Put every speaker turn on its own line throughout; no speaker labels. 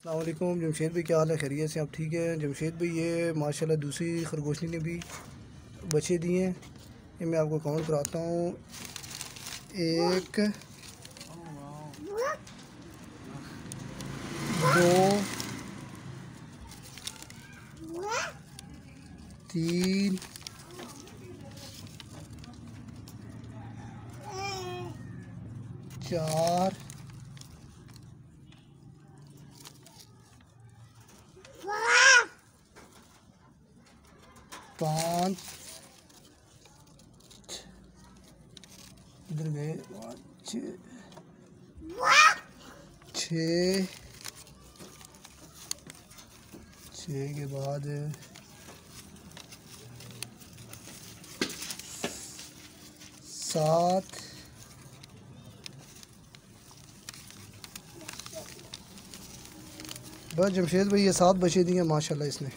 अस्सलाम वालेकुम जमशेद भाई, क्या हाल है? खैरियत से? आप ठीक है जमशेद भाई? ये माशाल्लाह दूसरी खरगोशनी ने भी बच्चे दिए हैं। ये मैं आपको काउंट कराता हूँ। 1 2 3 4 5 इधर गए 6 के बाद 7 बस जमशेद भाई ये 7 बच्चे दिए माशाल्लाह इसने।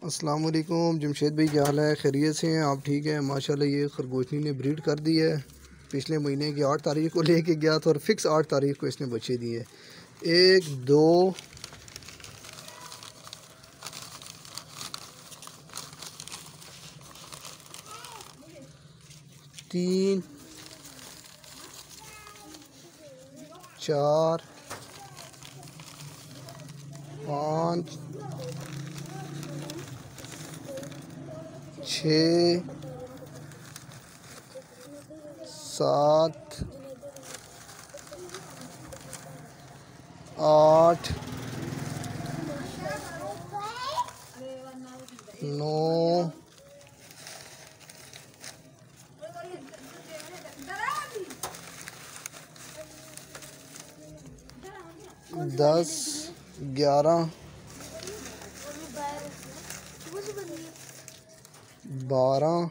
अस्सलाम वालेकुम जमशेद भाई, क्या हाल है? खैरियत से हैं? आप ठीक है? माशाल्लाह ये खरगोशनी ने ब्रीड कर दी है। पिछले महीने की 8 तारीख को लेके गया था और फिक्स 8 तारीख को इसने बच्चे दिए। 1 2 3 4 5 6 7 8 9 10 11 12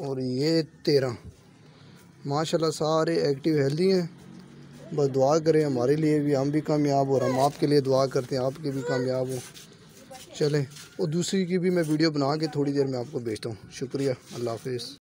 और ये 13। माशाल्लाह सारे एक्टिव हेल्दी हैं। बस दुआ करें हमारे लिए भी, हम भी कामयाब हो, और हम आपके लिए दुआ करते हैं आपके भी कामयाब हो। चलें, और दूसरी की भी मैं वीडियो बना के थोड़ी देर में आपको भेजता हूँ। शुक्रिया, अल्लाह हाफिज़।